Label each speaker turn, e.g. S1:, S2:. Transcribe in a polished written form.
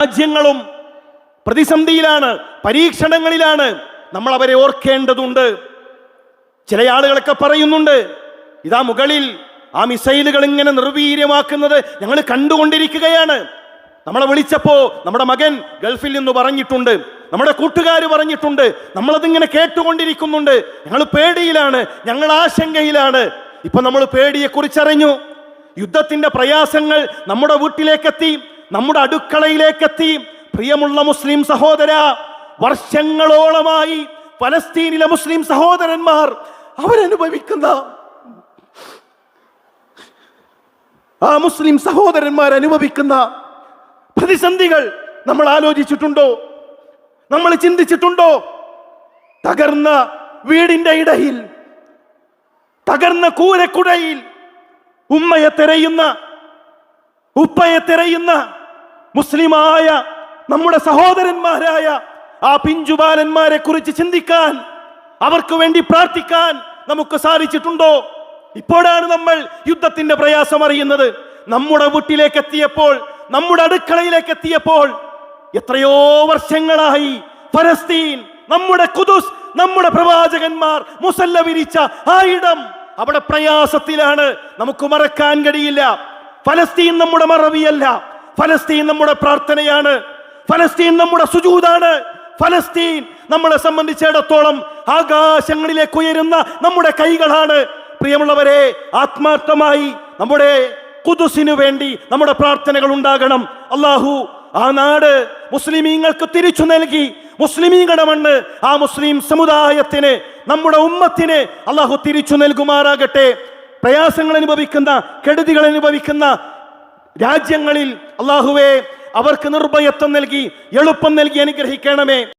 S1: രാജ്യങ്ങളും പ്രതിസന്ധിയിലാണ്, പരീക്ഷണങ്ങളിലാണ്. നമ്മൾ അവരെ ഓർക്കേണ്ടതുണ്ട്. ചില ആളുകളൊക്കെ പറയുന്നുണ്ട്, ഇതാ മുകളിൽ ആ മിസൈലുകൾ ഇങ്ങനെ നിർവീര്യമാക്കുന്നത് ഞങ്ങൾ കണ്ടുകൊണ്ടിരിക്കുകയാണ്. നമ്മളെ വിളിച്ചപ്പോ നമ്മുടെ മകൻ ഗൾഫിൽ നിന്ന് പറഞ്ഞിട്ടുണ്ട്, നമ്മുടെ കൂട്ടുകാർ പറഞ്ഞിട്ടുണ്ട്, നമ്മളതിങ്ങനെ കേട്ടുകൊണ്ടിരിക്കുന്നുണ്ട്. ഞങ്ങൾ പേടിയിലാണ്, ഞങ്ങൾ ആശങ്കയിലാണ്. ഇപ്പൊ നമ്മൾ പേടിയെ കുറിച്ചറിഞ്ഞു. യുദ്ധത്തിന്റെ പ്രയാസങ്ങൾ നമ്മുടെ വീട്ടിലേക്കെത്തി, നമ്മുടെ അടുക്കളയിലേക്കെത്തി. പ്രിയമുള്ള മുസ്ലിം സഹോദര, വർഷങ്ങളോളമായി ഫലസ്തീനിലെ മുസ്ലിം സഹോദരന്മാർ അവരനുഭവിക്കുന്ന ആ മുസ്ലിം സഹോദരന്മാർ അനുഭവിക്കുന്ന പ്രതിസന്ധികൾ നമ്മൾ ആലോചിച്ചിട്ടുണ്ടോ? നമ്മൾ ചിന്തിച്ചിട്ടുണ്ടോ? തകർന്ന വീടിന്റെ ഇടയിൽ, തകർന്ന കൂരക്കുടയിൽ ഉമ്മയെ തിരയുന്ന, ഉപ്പയെ തിരയുന്ന മുസ്ലിമായ നമ്മുടെ സഹോദരന്മാരായ ആ പിഞ്ചുബാലന്മാരെ കുറിച്ച് ചിന്തിക്കാൻ, അവർക്ക് വേണ്ടി പ്രാർത്ഥിക്കാൻ നമുക്ക് സാധിച്ചിട്ടുണ്ടോ? ഇപ്പോഴാണ് നമ്മൾ യുദ്ധത്തിന്റെ പ്രയാസം അറിയുന്നത്. നമ്മുടെ വീട്ടിലേക്ക് എത്തിയപ്പോൾ, നമ്മുടെ അടുക്കളയിലേക്ക് എത്തിയപ്പോൾ, എത്രയോ വർഷങ്ങളായി ഫലസ്തീൻ, നമ്മുടെ ഖുദുസ്, നമ്മുടെ പ്രവാചകന്മാർ മുസല്ല വിരിച്ച ആ ഇടം, അവിടെ പ്രയാസത്തിലാണ്. നമുക്ക് മറക്കാൻ കഴിയില്ല. ഫലസ്തീൻ നമ്മുടെ മറവിയല്ല, ഫലസ്തീൻ നമ്മുടെ പ്രാർത്ഥനയാണ്, ഫലസ്തീൻ നമ്മുടെ സുജൂദാണ്. ഫലസ്തീൻ നമ്മളെ സംബന്ധിച്ചിടത്തോളം ആകാശങ്ങളിലേക്ക് ഉയരുന്ന നമ്മുടെ കൈകളാണ്. പ്രിയമുള്ളവരെ, ആത്മാർത്ഥമായി നമ്മുടെ ഖുദുസിനു വേണ്ടി നമ്മുടെ പ്രാർത്ഥനകൾ ഉണ്ടാകണം. അല്ലാഹു ആ നാട് മുസ്ലിമീങ്ങൾക്ക് തിരിച്ചു നൽകി. മുസ്ലിമീങ്ങളുടെ മണ്ണ് ആ മുസ്ലിം സമുദായത്തിന്, നമ്മുടെ ഉമ്മത്തിന് അല്ലാഹു തിരിച്ചു നൽകുമാറാകട്ടെ. പ്രയാസങ്ങൾ അനുഭവിക്കുന്ന, കെടുതികൾ അനുഭവിക്കുന്ന രാജ്യങ്ങളിൽ അല്ലാഹുവേ അവർക്ക് നിർഭയത്വം നൽകി, എളുപ്പം നൽകി അനുഗ്രഹിക്കണമേ.